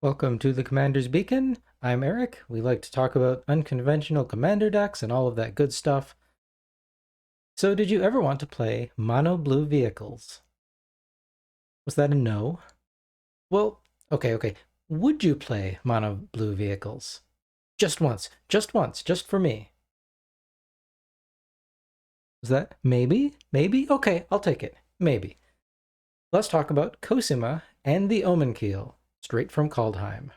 Welcome to the Commander's Beacon. I'm Eric. We like to talk about unconventional commander decks and all of that good stuff. So, did you ever want to play mono blue vehicles? Was that a no? Well, okay. Would you play mono blue vehicles? Just once, just for me. Was that maybe? Maybe? Okay, I'll take it. Maybe. Let's talk about Cosima and the Omenkeel, straight from Kaldheim.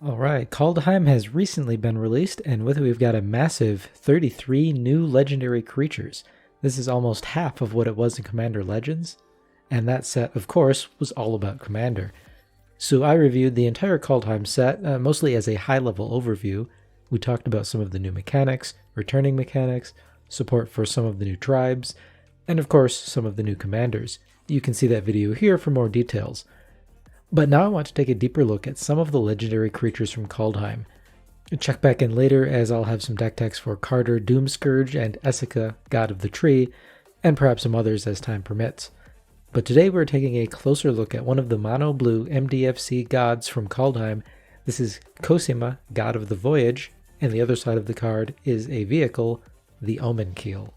Alright, Kaldheim has recently been released, and with it we've got a massive 33 new legendary creatures. This is almost half of what it was in Commander Legends, and that set, of course, was all about Commander. So I reviewed the entire Kaldheim set, mostly as a high-level overview. We talked about some of the new mechanics, returning mechanics, support for some of the new tribes, and of course, some of the new commanders. You can see that video here for more details. But now I want to take a deeper look at some of the legendary creatures from Kaldheim. Check back in later as I'll have some deck techs for Kardur, Doomscourge, and Esika, God of the Tree, and perhaps some others as time permits. But today we're taking a closer look at one of the mono blue MDFC gods from Kaldheim. This is Cosima, God of the Voyage, and the other side of the card is a vehicle, the Omenkeel.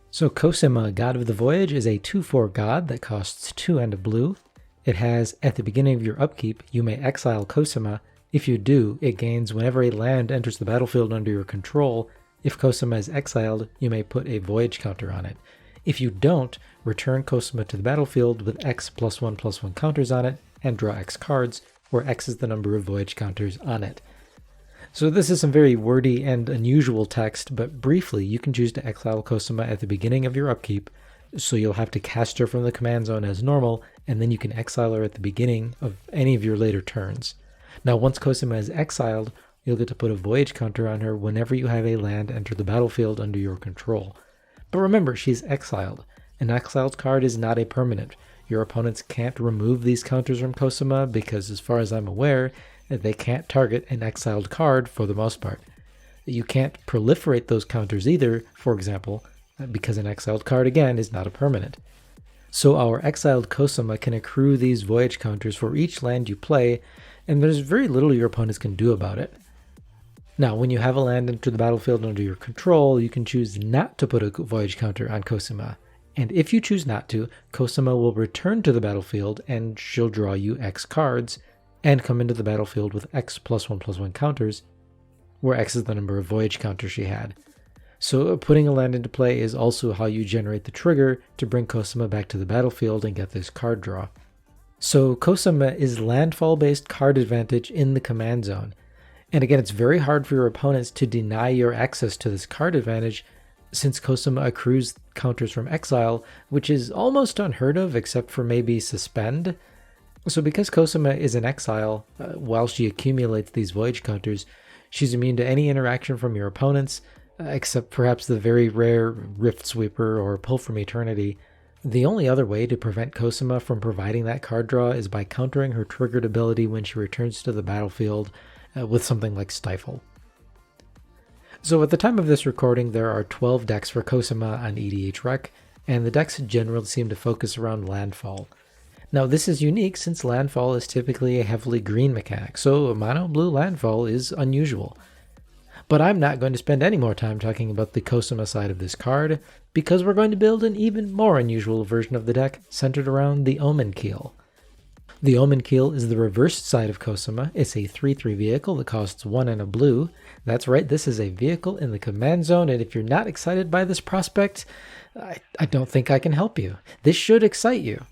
So Cosima, God of the Voyage, is a 2/4 god that costs 2 and a blue. It has, at the beginning of your upkeep, you may exile Cosima. If you do, it gains whenever a land enters the battlefield under your control. If Cosima is exiled, you may put a Voyage counter on it. If you don't, return Cosima to the battlefield with X +1/+1 counters on it, and draw X cards, where X is the number of Voyage counters on it. So this is some very wordy and unusual text, but briefly, you can choose to exile Cosima at the beginning of your upkeep, so you'll have to cast her from the command zone as normal, and then you can exile her at the beginning of any of your later turns. Now once Cosima is exiled, you'll get to put a Voyage counter on her whenever you have a land enter the battlefield under your control. But remember, she's exiled. An exiled card is not a permanent. Your opponents can't remove these counters from Cosima because, as far as I'm aware, they can't target an exiled card for the most part. You can't proliferate those counters either, for example, because an exiled card, again, is not a permanent. So our exiled Cosima can accrue these Voyage counters for each land you play, and there's very little your opponents can do about it. Now, when you have a land enter the battlefield under your control, you can choose not to put a Voyage counter on Cosima. And if you choose not to, Cosima will return to the battlefield and she'll draw you X cards, and come into the battlefield with X +1/+1 counters, where X is the number of Voyage counters she had. So putting a land into play is also how you generate the trigger to bring Cosima back to the battlefield and get this card draw. So Cosima is landfall-based card advantage in the command zone. And again, it's very hard for your opponents to deny your access to this card advantage since Cosima accrues counters from exile, which is almost unheard of except for maybe suspend. So because Cosima is in exile, while she accumulates these Voyage counters, she's immune to any interaction from your opponents, except perhaps the very rare Rift Sweeper or Pull from Eternity. The only other way to prevent Cosima from providing that card draw is by countering her triggered ability when she returns to the battlefield with something like Stifle. So at the time of this recording, there are 12 decks for Cosima on EDHREC, and the decks generally seem to focus around landfall. Now this is unique since landfall is typically a heavily green mechanic, so a mono blue landfall is unusual. But I'm not going to spend any more time talking about the Cosima side of this card, because we're going to build an even more unusual version of the deck centered around the Omenkeel. The Omenkeel is the reversed side of Cosima. It's a 3/3 vehicle that costs 1 and a blue. That's right, this is a vehicle in the command zone, and if you're not excited by this prospect, I don't think I can help you. This should excite you,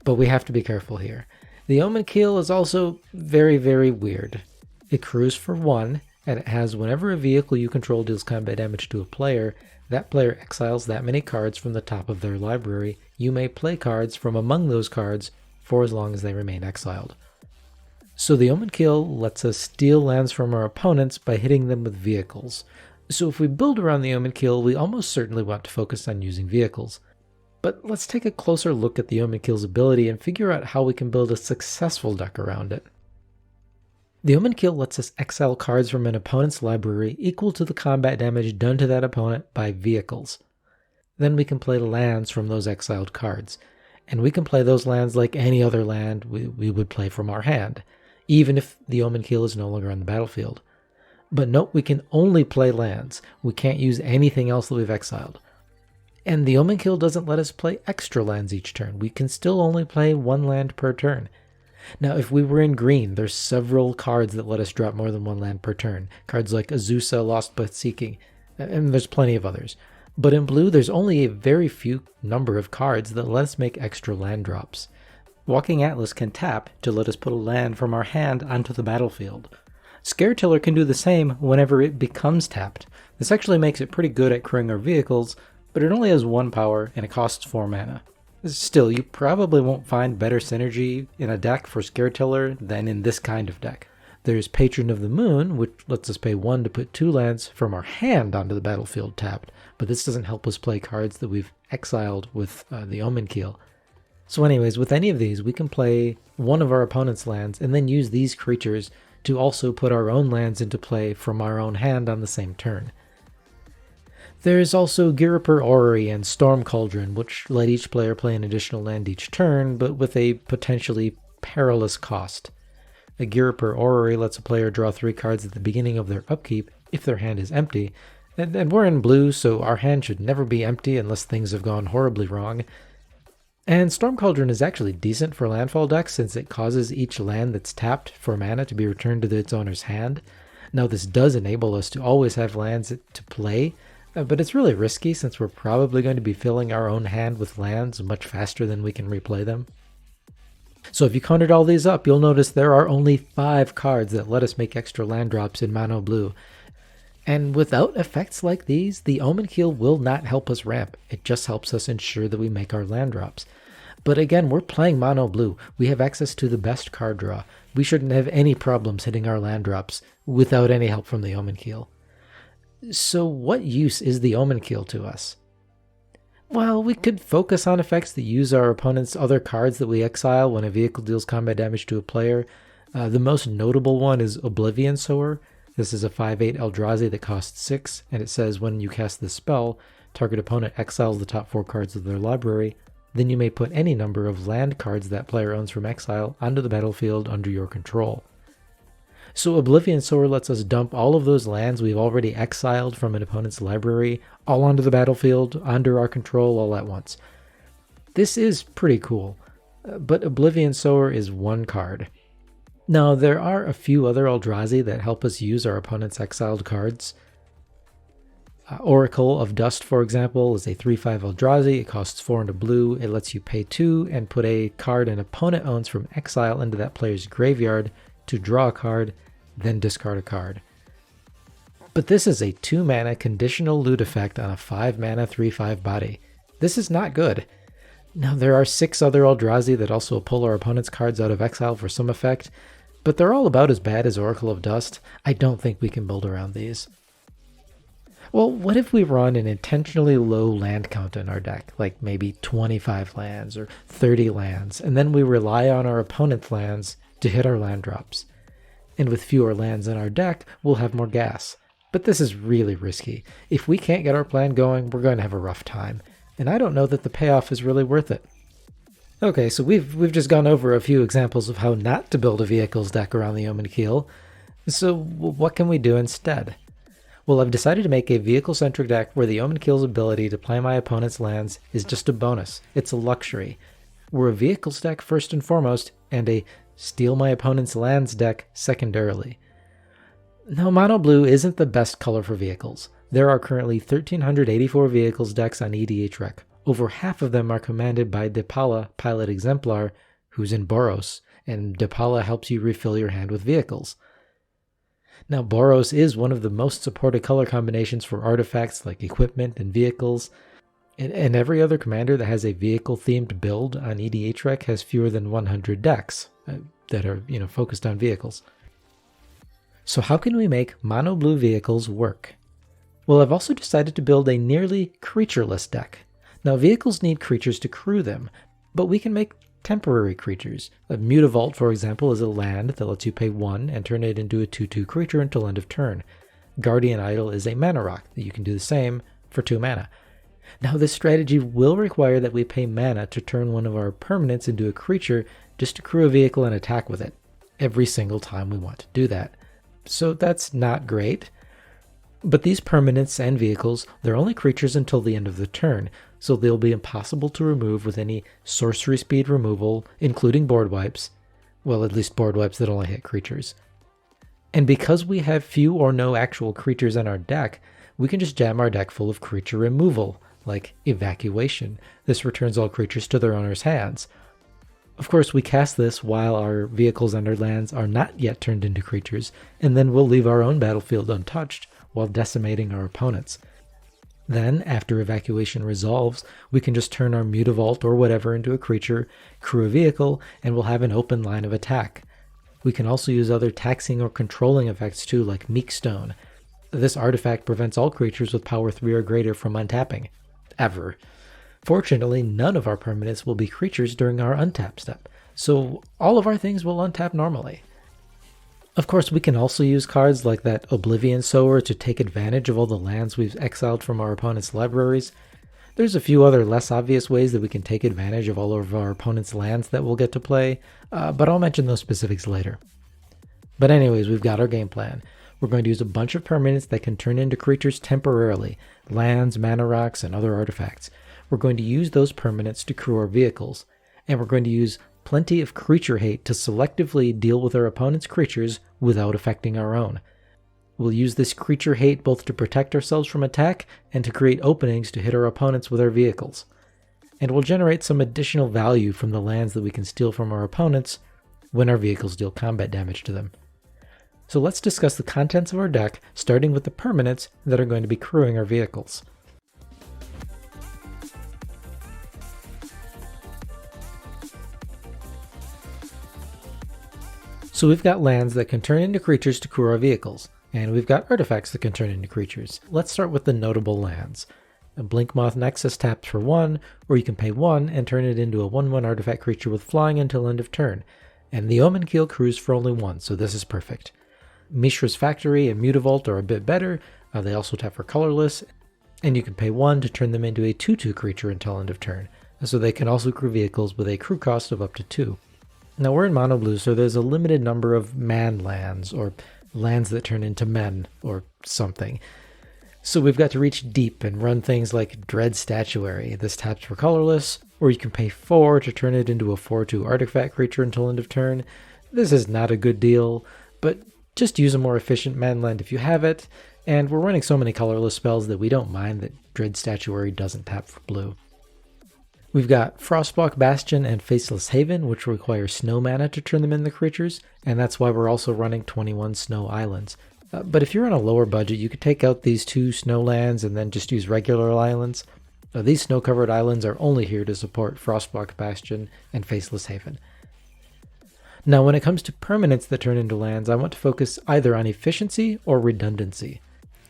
but we have to be careful here. The Omenkeel is also very, very weird. It accrues for 1, and it has whenever a vehicle you control deals combat damage to a player, that player exiles that many cards from the top of their library. You may play cards from among those cards for as long as they remain exiled. So the Omenkeel lets us steal lands from our opponents by hitting them with vehicles. So if we build around the Omenkeel, we almost certainly want to focus on using vehicles. But let's take a closer look at the Omenkeel's ability and figure out how we can build a successful deck around it. The Omenkeel lets us exile cards from an opponent's library equal to the combat damage done to that opponent by vehicles. Then we can play lands from those exiled cards, and we can play those lands like any other land we would play from our hand, even if the Omenkeel is no longer on the battlefield. But note, we can only play lands. We can't use anything else that we've exiled. And the Omenkeel doesn't let us play extra lands each turn. We can still only play one land per turn. Now, if we were in green, there's several cards that let us drop more than one land per turn. Cards like Azusa, Lost But Seeking, and there's plenty of others. But in blue, there's only a very few number of cards that let us make extra land drops. Walking Atlas can tap to let us put a land from our hand onto the battlefield. Scaretiller can do the same whenever it becomes tapped. This actually makes it pretty good at crewing our vehicles, but it only has 1 power and it costs 4 mana. Still, you probably won't find better synergy in a deck for Scaretiller than in this kind of deck. There's Patron of the Moon, which lets us pay 1 to put 2 lands from our hand onto the battlefield tapped, but this doesn't help us play cards that we've exiled with the Omenkeel. So anyways, with any of these, we can play one of our opponent's lands and then use these creatures to also put our own lands into play from our own hand on the same turn. There's also Ghirapur Orrery and Storm Cauldron, which let each player play an additional land each turn, but with a potentially perilous cost. A Ghirapur Orrery lets a player draw 3 cards at the beginning of their upkeep if their hand is empty, and we're in blue, so our hand should never be empty unless things have gone horribly wrong. And Storm Cauldron is actually decent for landfall decks since it causes each land that's tapped for mana to be returned to its owner's hand. Now this does enable us to always have lands to play, but it's really risky since we're probably going to be filling our own hand with lands much faster than we can replay them. So if you counted all these up, you'll notice there are only 5 cards that let us make extra land drops in mono blue. And without effects like these, the Omenkeel will not help us ramp. It just helps us ensure that we make our land drops. But again, we're playing mono blue. We have access to the best card draw. We shouldn't have any problems hitting our land drops without any help from the Omenkeel. So what use is the Omenkeel to us? Well, we could focus on effects that use our opponent's other cards that we exile when a vehicle deals combat damage to a player. The most notable one is Oblivion Sower. This is a 5/8 Eldrazi that costs 6, and it says when you cast this spell, target opponent exiles the top 4 cards of their library. Then you may put any number of land cards that player owns from exile onto the battlefield under your control. So Oblivion Sower lets us dump all of those lands we've already exiled from an opponent's library all onto the battlefield, under our control, all at once. This is pretty cool, but Oblivion Sower is 1 card. Now, there are a few other Eldrazi that help us use our opponent's exiled cards. Oracle of Dust, for example, is a 3/5 Eldrazi. It costs 4 and a blue. It lets you pay 2 and put a card an opponent owns from exile into that player's graveyard to draw a card, then discard a card. But this is a 2 mana conditional loot effect on a 5 mana 3/5 body. This is not good. Now, there are 6 other Eldrazi that also pull our opponent's cards out of exile for some effect, but they're all about as bad as Oracle of Dust. I don't think we can build around these. Well, what if we run an intentionally low land count in our deck, like maybe 25 lands or 30 lands, and then we rely on our opponent's lands to hit our land drops? And with fewer lands in our deck, we'll have more gas. But this is really risky. If we can't get our plan going, we're going to have a rough time. And I don't know that the payoff is really worth it. Okay, so we've just gone over a few examples of how not to build a vehicles deck around the Omenkeel. So what can we do instead? Well, I've decided to make a vehicle-centric deck where the Omenkeel's ability to play my opponent's lands is just a bonus. It's a luxury. We're a vehicles deck first and foremost, and a steal my opponent's lands deck secondarily. Now, mono blue isn't the best color for vehicles. There are currently 1,384 vehicles decks on EDHREC. Over half of them are commanded by Depala Pilot Exemplar, who's in Boros, and Depala helps you refill your hand with vehicles. Now, Boros is one of the most supported color combinations for artifacts like equipment and vehicles, and every other commander that has a vehicle-themed build on EDHREC has fewer than 100 decks that are, focused on vehicles. So how can we make mono blue vehicles work? Well, I've also decided to build a nearly creatureless deck. Now, vehicles need creatures to crew them, but we can make temporary creatures. A Mutavault, for example, is a land that lets you pay 1 and turn it into a 2/2 creature until end of turn. Guardian Idol is a mana rock that you can do the same for 2 mana. Now this strategy will require that we pay mana to turn one of our permanents into a creature just to crew a vehicle and attack with it every single time we want to do that. So that's not great. But these permanents and vehicles, they're only creatures until the end of the turn, so they'll be impossible to remove with any sorcery speed removal, including board wipes. Well, at least board wipes that only hit creatures. And because we have few or no actual creatures in our deck, we can just jam our deck full of creature removal, like Evacuation. This returns all creatures to their owner's hands. Of course, we cast this while our vehicles and our lands are not yet turned into creatures, and then we'll leave our own battlefield untouched while decimating our opponents. Then, after Evacuation resolves, we can just turn our Mutavault or whatever into a creature, crew a vehicle, and we'll have an open line of attack. We can also use other taxing or controlling effects too, like Meekstone. This artifact prevents all creatures with power 3 or greater from untapping. Ever. Fortunately, none of our permanents will be creatures during our untap step, so all of our things will untap normally. Of course, we can also use cards like that Oblivion Sower to take advantage of all the lands we've exiled from our opponent's libraries. There's a few other less obvious ways that we can take advantage of all of our opponent's lands that we'll get to play, but I'll mention those specifics later. But anyways, we've got our game plan. We're going to use a bunch of permanents that can turn into creatures temporarily, lands, mana rocks, and other artifacts. We're going to use those permanents to crew our vehicles, and we're going to use plenty of creature hate to selectively deal with our opponent's creatures without affecting our own. We'll use this creature hate both to protect ourselves from attack and to create openings to hit our opponents with our vehicles. And we'll generate some additional value from the lands that we can steal from our opponents when our vehicles deal combat damage to them. So let's discuss the contents of our deck, starting with the permanents that are going to be crewing our vehicles. So we've got lands that can turn into creatures to crew our vehicles, and we've got artifacts that can turn into creatures. Let's start with the notable lands. A Blinkmoth Nexus taps for 1, or you can pay 1 and turn it into a 1/1 artifact creature with flying until end of turn. And the Omenkeel crews for only 1, so this is perfect. Mishra's Factory and Mutavault are a bit better. They also tap for colorless, and you can pay 1 to turn them into a 2/2 creature until end of turn, so they can also crew vehicles with a crew cost of up to 2. Now we're in mono blue, so there's a limited number of man lands, or lands that turn into men, or something. So we've got to reach deep and run things like Dread Statuary. This taps for colorless, or you can pay 4 to turn it into a 4/2 artifact creature until end of turn. This is not a good deal, but just use a more efficient man land if you have it, and we're running so many colorless spells that we don't mind that Dread Statuary doesn't tap for blue. We've got Frostwalk Bastion and Faceless Haven, which require snow mana to turn them into creatures, and that's why we're also running 21 snow islands. But if you're on a lower budget, you could take out these 2 snow lands and then just use regular islands. These snow-covered islands are only here to support Frostwalk Bastion and Faceless Haven. Now when it comes to permanents that turn into lands, I want to focus either on efficiency or redundancy.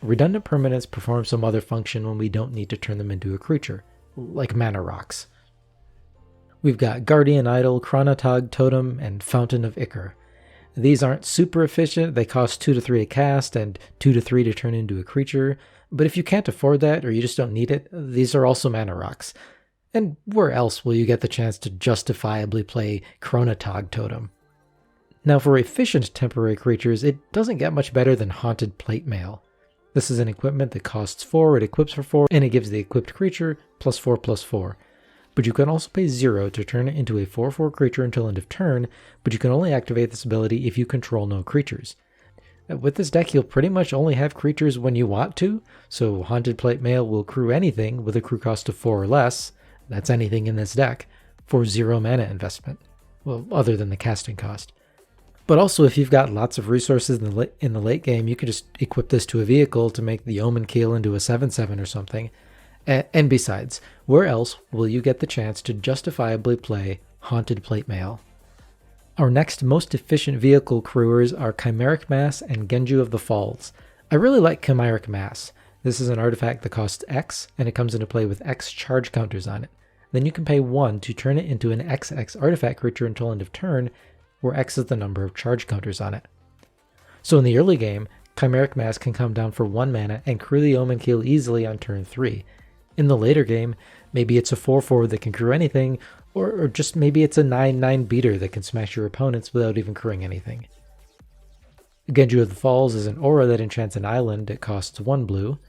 Redundant permanents perform some other function when we don't need to turn them into a creature, like mana rocks. We've got Guardian Idol, Chronotog Totem, and Fountain of Ichor. These aren't super efficient, they cost 2 to 3 a cast and 2 to 3 to turn into a creature, but if you can't afford that or you just don't need it, these are also mana rocks. And where else will you get the chance to justifiably play Chronotog Totem? Now for efficient temporary creatures, it doesn't get much better than Haunted Plate Mail. This is an equipment that costs 4, it equips for 4, and it gives the equipped creature +4/+4. But you can also pay 0 to turn it into a 4/4 creature until end of turn, but you can only activate this ability if you control no creatures. With this deck, you'll pretty much only have creatures when you want to, so Haunted Plate Mail will crew anything with a crew cost of 4 or less, that's anything in this deck, for 0 mana investment. Well, other than the casting cost. But also, if you've got lots of resources in the late game, you can just equip this to a vehicle to make the Omenkeel into a 7/7 or something. And besides, where else will you get the chance to justifiably play Haunted Plate Mail? Our next most efficient vehicle crewers are Chimeric Mass and Genju of the Falls. I really like Chimeric Mass. This is an artifact that costs X, and it comes into play with X charge counters on it. then you can pay 1 to turn it into an XX artifact creature until end of turn, where X is the number of charge counters on it. So in the early game, Chimeric Mass can come down for 1 mana and crew the Omenkeel easily on turn 3. In the later game, maybe it's a 4/4 that can crew anything, or just maybe it's a 9/9 beater that can smash your opponents without even crewing anything. Genju of the Falls is an aura that enchants an island. It costs 1 blue,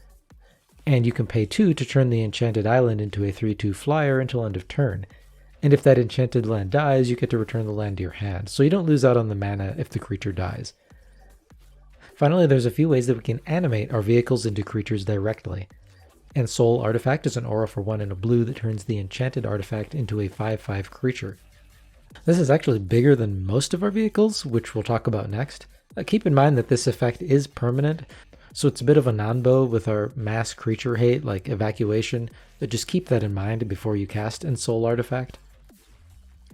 and you can pay 2 to turn the enchanted island into a 3/2 flyer until end of turn. And if that enchanted land dies, you get to return the land to your hand, so you don't lose out on the mana if the creature dies. Finally, there's a few ways that we can animate our vehicles into creatures directly. And Soul Artifact is an aura for 1 and a blue that turns the enchanted artifact into a 5/5 creature. This is actually bigger than most of our vehicles, which we'll talk about next. Keep in mind that this effect is permanent, so it's a bit of a non-bow with our mass creature hate like Evacuation, but just keep that in mind before you cast in Soul Artifact.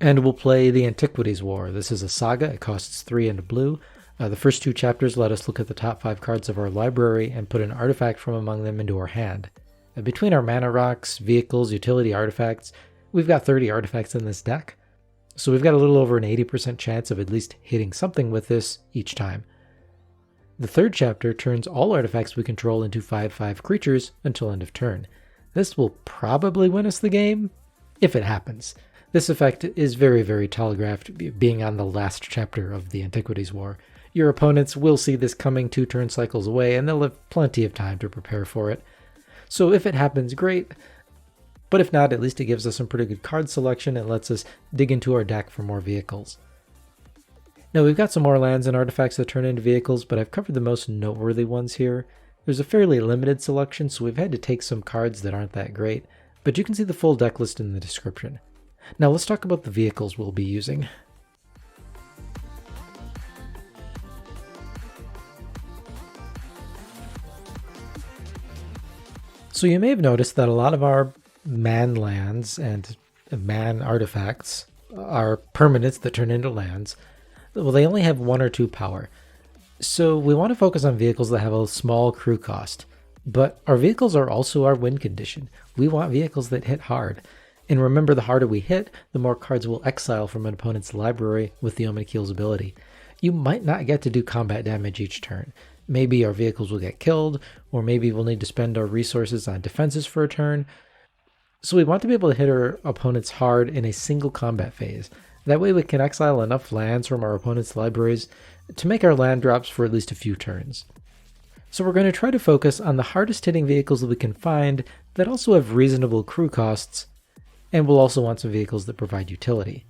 And we'll play the Antiquities War. This is a saga, it costs 3 and a blue. The first 2 chapters let us look at the top 5 cards of our library and put an artifact from among them into our hand. Between our mana rocks, vehicles, utility artifacts, we've got 30 artifacts in this deck. So we've got a little over an 80% chance of at least hitting something with this each time. The third chapter turns all artifacts we control into 5/5 creatures until end of turn. This will probably win us the game, if it happens. This effect is very, very telegraphed, being on the last chapter of the Antiquities War. Your opponents will see this coming 2 turn cycles away, and they'll have plenty of time to prepare for it. So if it happens, great. But if not, at least it gives us some pretty good card selection and lets us dig into our deck for more vehicles. Now we've got some more lands and artifacts that turn into vehicles, but I've covered the most noteworthy ones here. There's a fairly limited selection, so we've had to take some cards that aren't that great, but you can see the full deck list in the description. Now let's talk about the vehicles we'll be using. So you may have noticed that a lot of our man lands and man artifacts are permanents that turn into lands. Well, they only have 1 or 2 power. So we want to focus on vehicles that have a small crew cost. But our vehicles are also our win condition. We want vehicles that hit hard. And remember, the harder we hit, the more cards we'll exile from an opponent's library with the Omenkeel's ability. You might not get to do combat damage each turn. Maybe our vehicles will get killed, or maybe we'll need to spend our resources on defenses for a turn. So we want to be able to hit our opponents hard in a single combat phase. That way we can exile enough lands from our opponent's libraries to make our land drops for at least a few turns. So we're going to try to focus on the hardest hitting vehicles that we can find that also have reasonable crew costs, and we'll also want some vehicles that provide utility.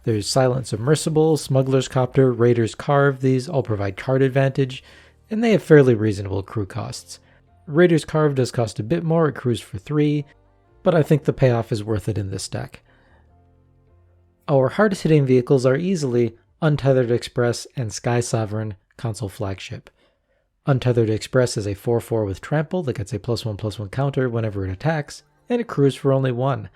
There's Silent Submersible, Smuggler's Copter, Raider's Carve. These all provide card advantage, and they have fairly reasonable crew costs. Raider's Carve does cost a bit more, it crews for 3, but I think the payoff is worth it in this deck. Our hardest hitting vehicles are easily Untethered Express and Sky Sovereign, console flagship. Untethered Express is a 4/4 with Trample that gets a +1/+1 counter whenever it attacks, and it crews for only 1.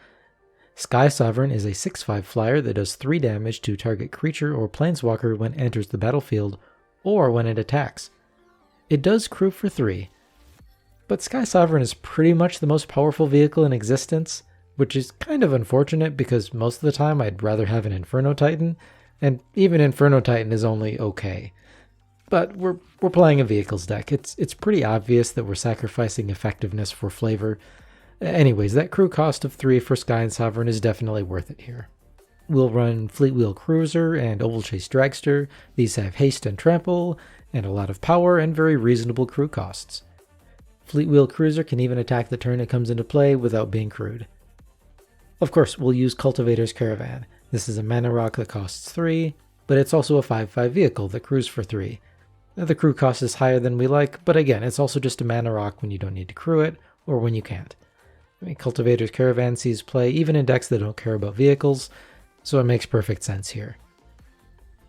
Sky Sovereign is a 6/5 flyer that does 3 damage to target creature or planeswalker when it enters the battlefield, or when it attacks. It does crew for 3, but Sky Sovereign is pretty much the most powerful vehicle in existence, which is kind of unfortunate because most of the time I'd rather have an Inferno Titan, and even Inferno Titan is only okay. But we're playing a vehicles deck. It's pretty obvious that we're sacrificing effectiveness for flavor. Anyways, that crew cost of 3 for Sky and Sovereign is definitely worth it here. We'll run Fleetwheel Cruiser and Ovalchase Dragster. These have haste and trample, and a lot of power and very reasonable crew costs. Fleetwheel Cruiser can even attack the turn it comes into play without being crewed. Of course, we'll use Cultivator's Caravan. This is a mana rock that costs 3, but it's also a 5/5 vehicle that crews for 3. The crew cost is higher than we like, but again, it's also just a mana rock when you don't need to crew it, or when you can't. Cultivator's Caravan sees play even in decks that don't care about vehicles, so it makes perfect sense here.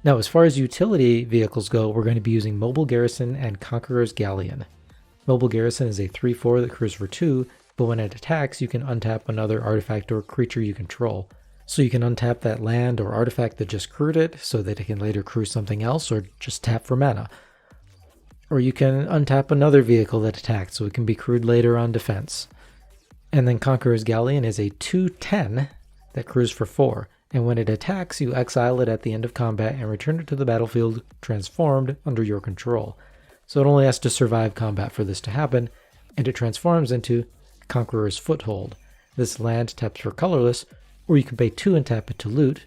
Now, as far as utility vehicles go, we're going to be using Mobile Garrison and Conqueror's Galleon. Mobile Garrison is a 3/4 that crews for 2, but when it attacks, you can untap another artifact or creature you control. So you can untap that land or artifact that just crewed it, so that it can later crew something else, or just tap for mana. Or you can untap another vehicle that attacked, so it can be crewed later on defense. And then Conqueror's Galleon is a 2/10 that crews for 4, and when it attacks, you exile it at the end of combat and return it to the battlefield transformed under your control. So it only has to survive combat for this to happen, and it transforms into Conqueror's Foothold. This land taps for colorless, or you can pay 2 and tap it to loot,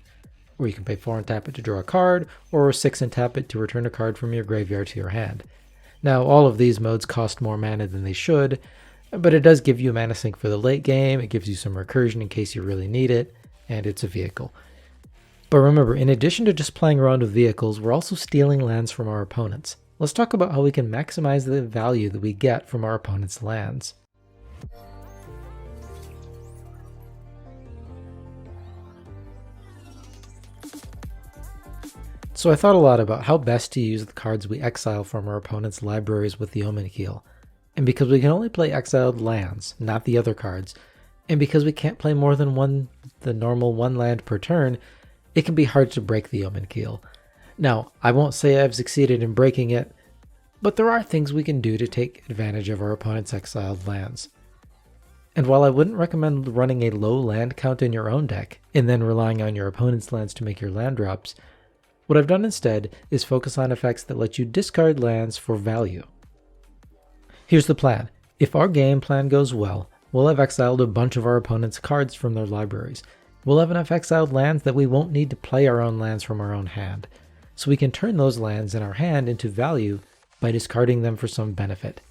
or you can pay 4 and tap it to draw a card, or 6 and tap it to return a card from your graveyard to your hand. Now, all of these modes cost more mana than they should, but it does give you a mana sink for the late game, it gives you some recursion in case you really need it, and it's a vehicle. But remember, in addition to just playing around with vehicles, we're also stealing lands from our opponents. Let's talk about how we can maximize the value that we get from our opponent's lands. So I thought a lot about how best to use the cards we exile from our opponent's libraries with the Omenkeel. And because we can only play exiled lands, not the other cards, and because we can't play more than the normal 1 land per turn, it can be hard to break the Omenkeel. Now, I won't say I've succeeded in breaking it, but there are things we can do to take advantage of our opponent's exiled lands. And while I wouldn't recommend running a low land count in your own deck, and then relying on your opponent's lands to make your land drops, what I've done instead is focus on effects that let you discard lands for value. Here's the plan. If our game plan goes well, we'll have exiled a bunch of our opponent's cards from their libraries. We'll have enough exiled lands that we won't need to play our own lands from our own hand, so we can turn those lands in our hand into value by discarding them for some benefit.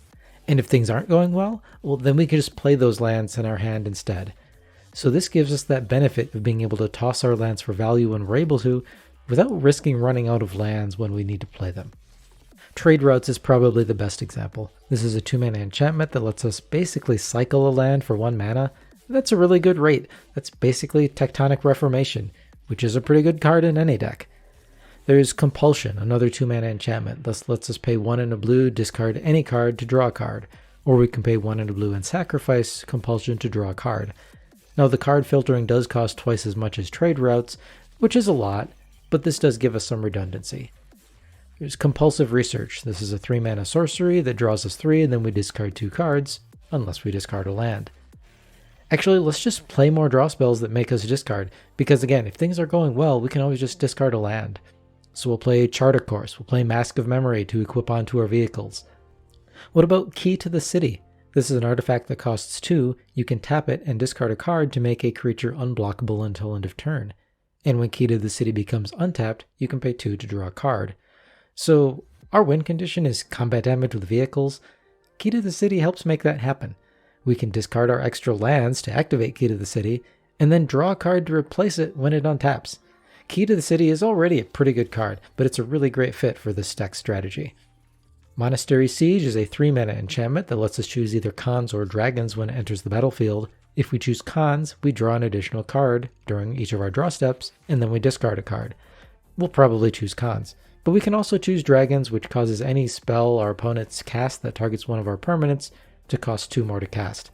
And if things aren't going well, then we can just play those lands in our hand instead. So this gives us that benefit of being able to toss our lands for value when we're able to, without risking running out of lands when we need to play them. Trade Routes is probably the best example. This is a 2-mana enchantment that lets us basically cycle a land for 1 mana. That's a really good rate. That's basically Tectonic Reformation, which is a pretty good card in any deck. There's Compulsion, another 2-mana enchantment. This lets us pay 1 and a blue, discard any card to draw a card. Or we can pay 1 and a blue and sacrifice Compulsion to draw a card. Now the card filtering does cost twice as much as Trade Routes, which is a lot, but this does give us some redundancy. There's Compulsive Research. This is a 3-mana sorcery that draws us 3 and then we discard 2 cards, unless we discard a land. Actually, let's just play more draw spells that make us discard, because again, if things are going well, we can always just discard a land. So we'll play Charter Course, we'll play Mask of Memory to equip onto our vehicles. What about Key to the City? This is an artifact that costs 2, you can tap it and discard a card to make a creature unblockable until end of turn. And when Key to the City becomes untapped, you can pay 2 to draw a card. So our win condition is combat damage with vehicles. Key to the City helps make that happen. We can discard our extra lands to activate Key to the City, and then draw a card to replace it when it untaps. Key to the City is already a pretty good card, but it's a really great fit for this deck strategy. Monastery Siege is a 3-mana enchantment that lets us choose either Khans or Dragons when it enters the battlefield. If we choose Khans, we draw an additional card during each of our draw steps, and then we discard a card. We'll probably choose Khans, but we can also choose Dragons, which causes any spell our opponents cast that targets one of our permanents to cost 2 more to cast.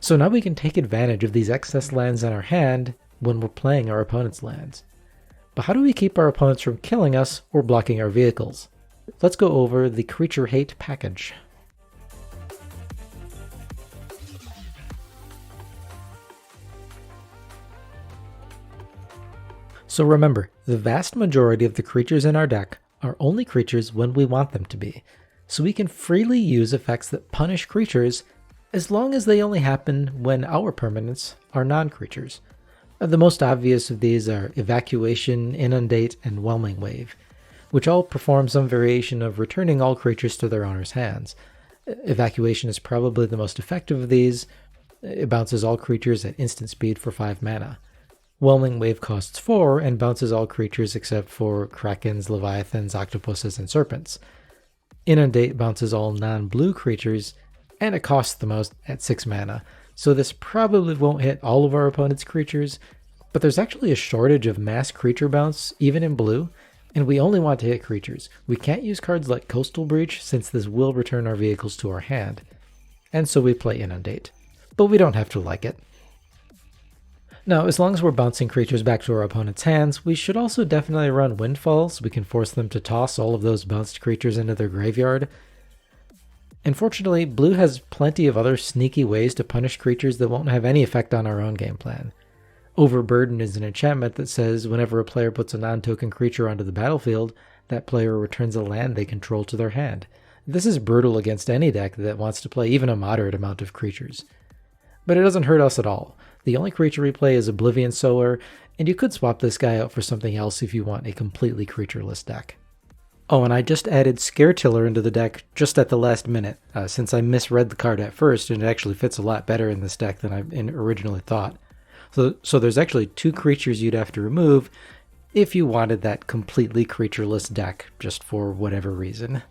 So now we can take advantage of these excess lands in our hand when we're playing our opponent's lands. But how do we keep our opponents from killing us or blocking our vehicles? Let's go over the Creature Hate package. So remember, the vast majority of the creatures in our deck are only creatures when we want them to be, so we can freely use effects that punish creatures as long as they only happen when our permanents are non-creatures. The most obvious of these are Evacuation, Inundate, and Whelming Wave, which all perform some variation of returning all creatures to their owner's hands. Evacuation is probably the most effective of these. It bounces all creatures at instant speed for 5 mana. Whelming Wave costs 4 and bounces all creatures except for krakens, leviathans, octopuses, and serpents. Inundate bounces all non-blue creatures, and it costs the most at 6 mana, so this probably won't hit all of our opponent's creatures, but there's actually a shortage of mass creature bounce, even in blue, and we only want to hit creatures. We can't use cards like Coastal Breach, since this will return our vehicles to our hand, and so we play Inundate. But we don't have to like it. Now, as long as we're bouncing creatures back to our opponent's hands, we should also definitely run Windfall so we can force them to toss all of those bounced creatures into their graveyard. Unfortunately, blue has plenty of other sneaky ways to punish creatures that won't have any effect on our own game plan. Overburden is an enchantment that says whenever a player puts a non-token creature onto the battlefield, that player returns a land they control to their hand. This is brutal against any deck that wants to play even a moderate amount of creatures. But it doesn't hurt us at all. The only creature we play is Oblivion Sower, and you could swap this guy out for something else if you want a completely creatureless deck. Oh, and I just added Scaretiller into the deck just at the last minute, since I misread the card at first, and it actually fits a lot better in this deck than I originally thought. So there's actually 2 creatures you'd have to remove if you wanted that completely creatureless deck, just for whatever reason.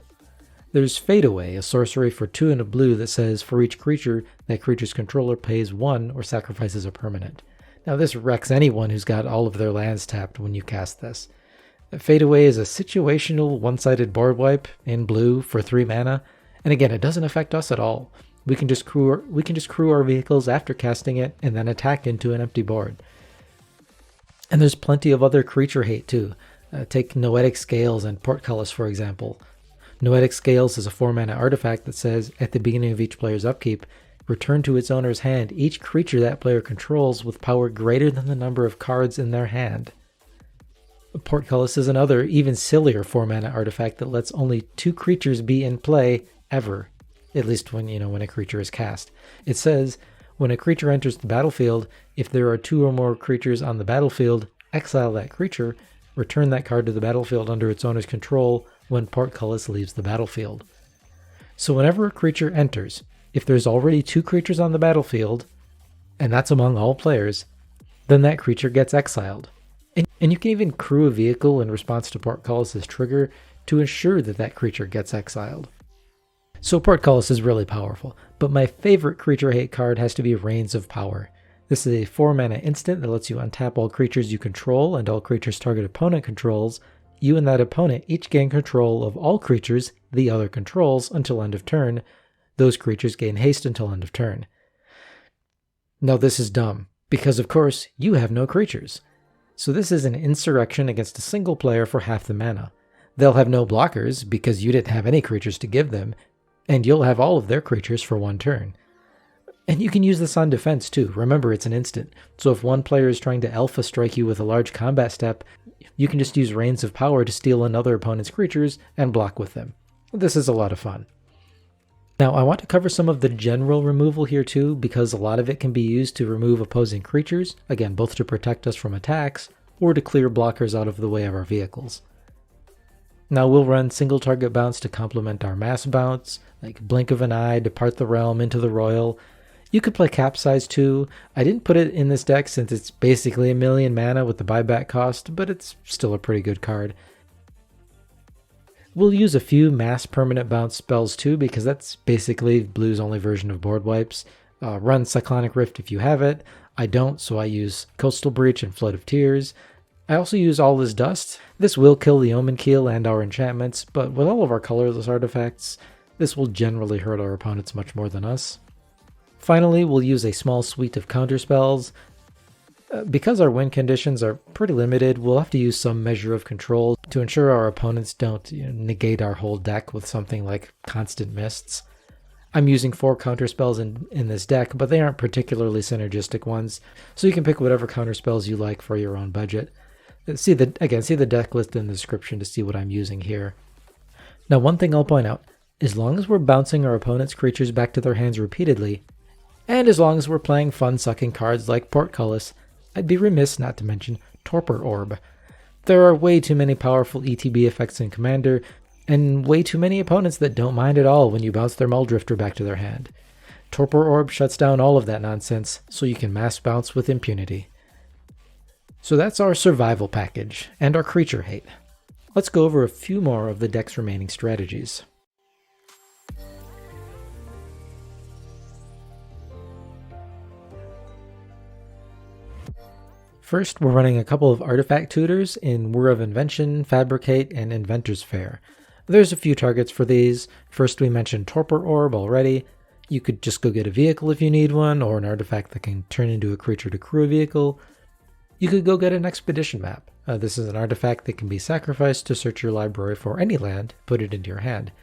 There's Fade Away, a sorcery for 2 and a blue that says for each creature, that creature's controller pays 1 or sacrifices a permanent. Now this wrecks anyone who's got all of their lands tapped when you cast this. Fade Away is a situational one-sided board wipe in blue for 3 mana, and again, it doesn't affect us at all. We can just crew our vehicles after casting it and then attack into an empty board. And there's plenty of other creature hate too. Take Noetic Scales and Portcullis for example. Noetic Scales is a 4-mana artifact that says, at the beginning of each player's upkeep, return to its owner's hand each creature that player controls with power greater than the number of cards in their hand. Portcullis is another, even sillier 4-mana artifact that lets only 2 creatures be in play ever, at least when a creature is cast. It says, when a creature enters the battlefield, if there are 2 or more creatures on the battlefield, exile that creature, return that card to the battlefield under its owner's control when Portcullis leaves the battlefield. So whenever a creature enters, if there's already 2 creatures on the battlefield, and that's among all players, then that creature gets exiled. And you can even crew a vehicle in response to Portcullis' trigger to ensure that that creature gets exiled. So Portcullis is really powerful, but my favorite creature hate card has to be Reigns of Power. This is a 4-mana instant that lets you untap all creatures you control and all creatures target opponent controls. You and that opponent each gain control of all creatures the other controls until end of turn. Those creatures gain haste until end of turn. Now this is dumb, because of course you have no creatures. So this is an insurrection against a single player for half the mana. They'll have no blockers because you didn't have any creatures to give them, and you'll have all of their creatures for 1 turn. And you can use this on defense too. Remember, it's an instant. So if one player is trying to alpha strike you with a large combat step, you can just use Reigns of Power to steal another opponent's creatures and block with them. This is a lot of fun. Now I want to cover some of the general removal here too, because a lot of it can be used to remove opposing creatures, again both to protect us from attacks, or to clear blockers out of the way of our vehicles. Now we'll run single target bounce to complement our mass bounce, like Blink of an Eye, Depart the Realm, Into the Royal. You could play Capsize too. I didn't put it in this deck since it's basically 1 million mana with the buyback cost, but it's still a pretty good card. We'll use a few mass permanent bounce spells too, because that's basically blue's only version of board wipes. Run Cyclonic Rift if you have it. I don't, so I use Coastal Breach and Flood of Tears. I also use All Is Dust. This will kill the Omenkeel and our enchantments, but with all of our colorless artifacts, this will generally hurt our opponents much more than us. Finally, we'll use a small suite of counterspells. Because our win conditions are pretty limited, we'll have to use some measure of control to ensure our opponents don't negate our whole deck with something like Constant Mists. I'm using 4 counterspells in this deck, but they aren't particularly synergistic ones, so you can pick whatever counterspells you like for your own budget. See the deck list in the description to see what I'm using here. Now one thing I'll point out, as long as we're bouncing our opponent's creatures back to their hands repeatedly, and as long as we're playing fun-sucking cards like Portcullis, I'd be remiss not to mention Torpor Orb. There are way too many powerful ETB effects in Commander, and way too many opponents that don't mind at all when you bounce their Mulldrifter back to their hand. Torpor Orb shuts down all of that nonsense, so you can mass bounce with impunity. So that's our survival package, and our creature hate. Let's go over a few more of the deck's remaining strategies. First, we're running a couple of artifact tutors in Whir of Invention, Fabricate, and Inventor's Fair. There's a few targets for these. First, we mentioned Torpor Orb already. You could just go get a vehicle if you need one, or an artifact that can turn into a creature to crew a vehicle. You could go get an expedition map. This is an artifact that can be sacrificed to search your library for any land, put it into your hand.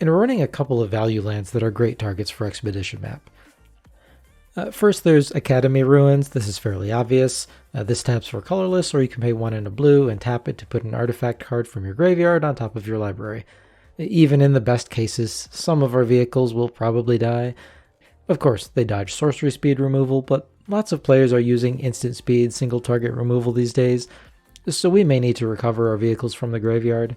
And we're running a couple of value lands that are great targets for Expedition Map. First, there's Academy Ruins. This is fairly obvious. This taps for colorless, or you can pay 1 and a blue and tap it to put an artifact card from your graveyard on top of your library. Even in the best cases, some of our vehicles will probably die. Of course, they dodge sorcery speed removal, but lots of players are using instant speed single target removal these days, so we may need to recover our vehicles from the graveyard.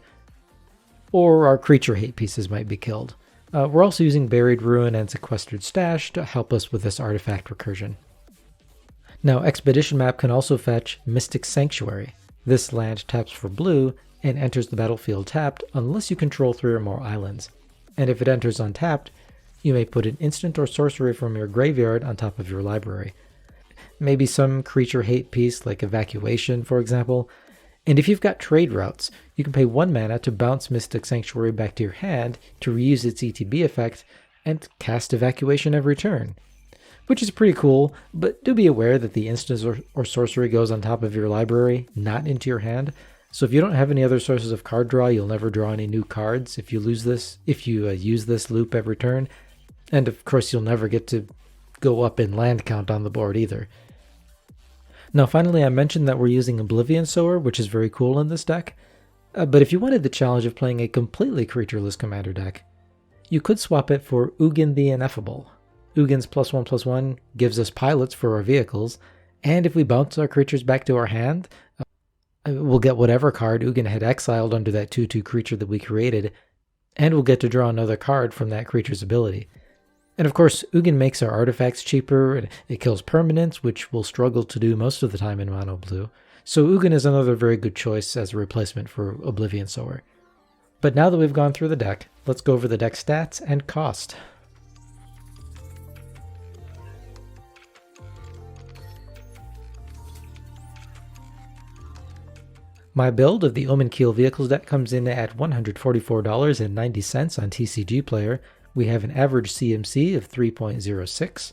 Or our creature hate pieces might be killed. We're also using Buried Ruin and Sequestered Stash to help us with this artifact recursion. Now, Expedition Map can also fetch Mystic Sanctuary. This land taps for blue and enters the battlefield tapped unless you control 3 or more islands. And if it enters untapped, you may put an instant or sorcery from your graveyard on top of your library. Maybe some creature hate piece like Evacuation, for example. And if you've got trade routes, you can pay 1 mana to bounce Mystic Sanctuary back to your hand to reuse its ETB effect and cast Evacuation every turn. Which is pretty cool, but do be aware that the instance or sorcery goes on top of your library, not into your hand. So if you don't have any other sources of card draw, you'll never draw any new cards if you use this loop every turn. And of course, you'll never get to go up in land count on the board either. Now finally, I mentioned that we're using Oblivion Sower, which is very cool in this deck. But if you wanted the challenge of playing a completely creatureless commander deck, you could swap it for Ugin the Ineffable. Ugin's +1/+1 gives us pilots for our vehicles, and if we bounce our creatures back to our hand, we'll get whatever card Ugin had exiled under that 2/2 creature that we created, and we'll get to draw another card from that creature's ability. And of course, Ugin makes our artifacts cheaper, and it kills permanents, which we'll struggle to do most of the time in mono blue. So Ugin is another very good choice as a replacement for Oblivion Sower. But now that we've gone through the deck, let's go over the deck stats and cost. My build of the Omenkeel Vehicles deck comes in at $144.90 on TCG Player. We have an average CMC of 3.06.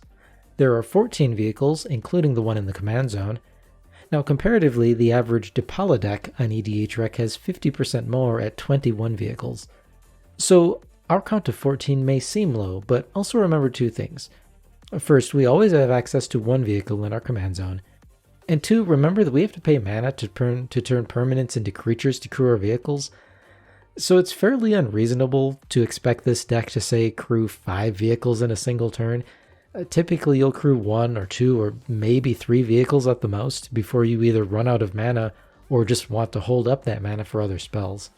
There are 14 vehicles, including the one in the command zone. Now comparatively, the average Depala deck on EDHREC has 50% more at 21 vehicles. So our count of 14 may seem low, but also remember 2 things. First, we always have access to 1 vehicle in our command zone. And 2, remember that we have to pay mana to turn permanents into creatures to crew our vehicles. So it's fairly unreasonable to expect this deck to, say, crew 5 vehicles in a single turn. Typically you'll crew 1 or 2 or maybe 3 vehicles at the most before you either run out of mana or just want to hold up that mana for other spells.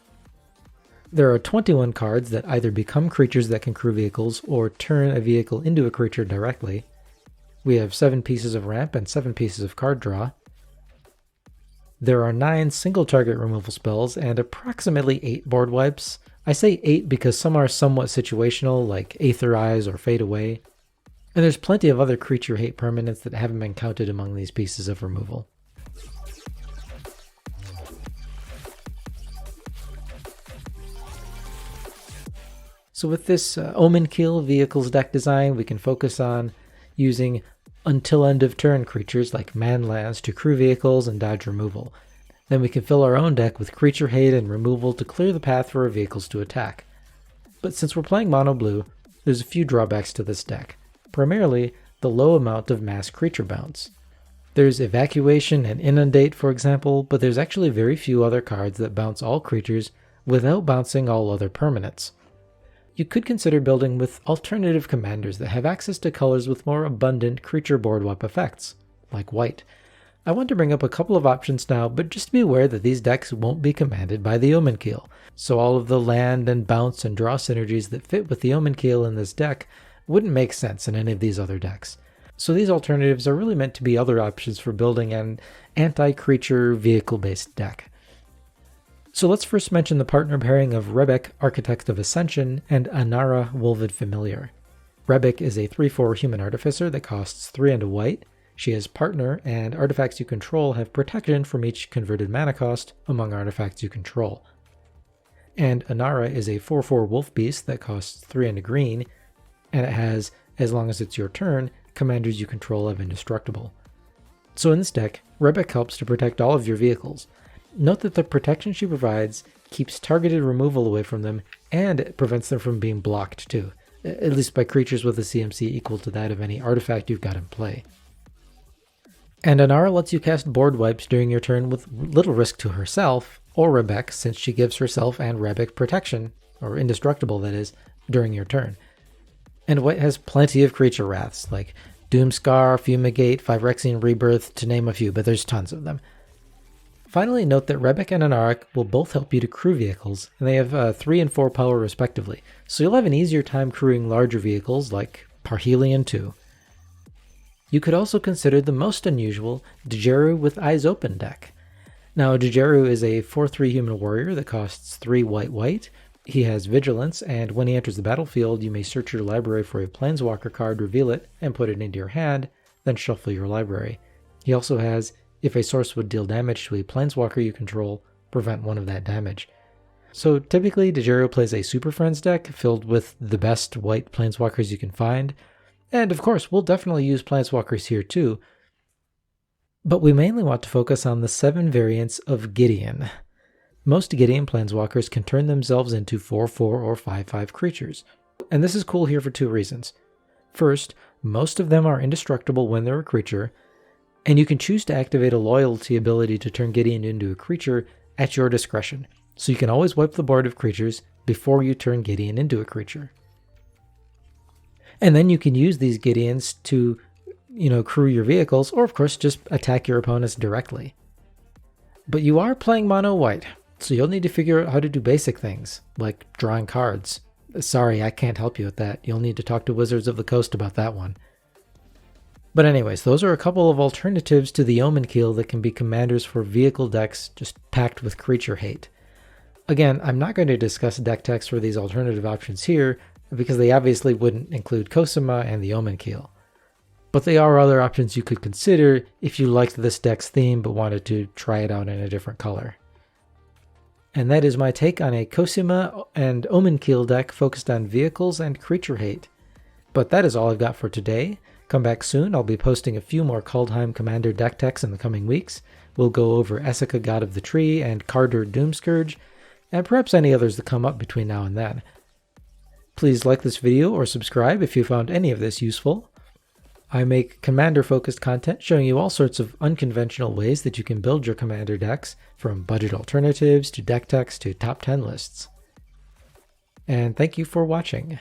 There are 21 cards that either become creatures that can crew vehicles or turn a vehicle into a creature directly. We have 7 pieces of ramp and 7 pieces of card draw. There are 9 single target removal spells and approximately 8 board wipes. I say 8 because some are somewhat situational, like Aetherize or Fade Away. And there's plenty of other creature hate permanents that haven't been counted among these pieces of removal. So with this Omenkeel Vehicles deck design, we can focus on using until end of turn creatures like man lands to crew vehicles and dodge removal. Then we can fill our own deck with creature hate and removal to clear the path for our vehicles to attack. But since we're playing mono blue, there's a few drawbacks to this deck. Primarily, the low amount of mass creature bounce. There's Evacuation and Inundate, for example, but there's actually very few other cards that bounce all creatures without bouncing all other permanents. You could consider building with alternative commanders that have access to colors with more abundant creature board wipe effects, like white. I want to bring up a couple of options now, but just be aware that these decks won't be commanded by the Omenkeel, so all of the land and bounce and draw synergies that fit with the Omenkeel in this deck wouldn't make sense in any of these other decks. So these alternatives are really meant to be other options for building an anti-creature vehicle-based deck. So let's first mention the partner pairing of Rebek, Architect of Ascension, and Anara, Wolved Familiar. Rebek is a 3/4 human artificer that costs 3 and a white. She has partner, and artifacts you control have protection from each converted mana cost among artifacts you control. And Anara is a 4/4 wolf beast that costs 3 and a green, and it has, as long as it's your turn, commanders you control have indestructible. So in this deck, Rebek helps to protect all of your vehicles. Note that the protection she provides keeps targeted removal away from them, and it prevents them from being blocked too, at least by creatures with a CMC equal to that of any artifact you've got in play. And Anara lets you cast board wipes during your turn with little risk to herself, or Rebek, since she gives herself and Rebek protection, or indestructible that is, during your turn. And White has plenty of creature wraths, like Doomscar, Fumigate, Phyrexian Rebirth, to name a few, but there's tons of them. Finally, note that Rebek and Anaric will both help you to crew vehicles, and they have 3 and 4 power respectively, so you'll have an easier time crewing larger vehicles like Parhelion 2. You could also consider the most unusual Digeru with Eyes Open deck. Now, Digeru is a 4/3 human warrior that costs 3 white. He has Vigilance, and when he enters the battlefield, you may search your library for a Planeswalker card, reveal it, and put it into your hand, then shuffle your library. He also has, if a source would deal damage to a Planeswalker you control, prevent 1 of that damage. So typically, Digeru plays a Super Friends deck filled with the best white Planeswalkers you can find, and of course, we'll definitely use Planeswalkers here too, but we mainly want to focus on the 7 variants of Gideon. Most Gideon Planeswalkers can turn themselves into 4/4 or 5/5 creatures, and this is cool here for 2 reasons. First, most of them are indestructible when they're a creature, and you can choose to activate a loyalty ability to turn Gideon into a creature at your discretion, so you can always wipe the board of creatures before you turn Gideon into a creature. And then you can use these Gideons to, crew your vehicles, or of course just attack your opponents directly. But you are playing mono white, so you'll need to figure out how to do basic things, like drawing cards. Sorry, I can't help you with that. You'll need to talk to Wizards of the Coast about that one. But anyways, those are a couple of alternatives to the Omenkeel that can be commanders for vehicle decks just packed with creature hate. Again, I'm not going to discuss deck text for these alternative options here, because they obviously wouldn't include Cosima and the Omenkeel. But they are other options you could consider if you liked this deck's theme but wanted to try it out in a different color. And that is my take on a Cosima and Omenkeel deck focused on vehicles and creature hate. But that is all I've got for today. Come back soon, I'll be posting a few more Kaldheim Commander deck techs in the coming weeks. We'll go over Esika God of the Tree and Kardur Doomscourge, and perhaps any others that come up between now and then. Please like this video or subscribe if you found any of this useful. I make Commander-focused content showing you all sorts of unconventional ways that you can build your Commander decks, from budget alternatives to deck techs to top 10 lists. And thank you for watching.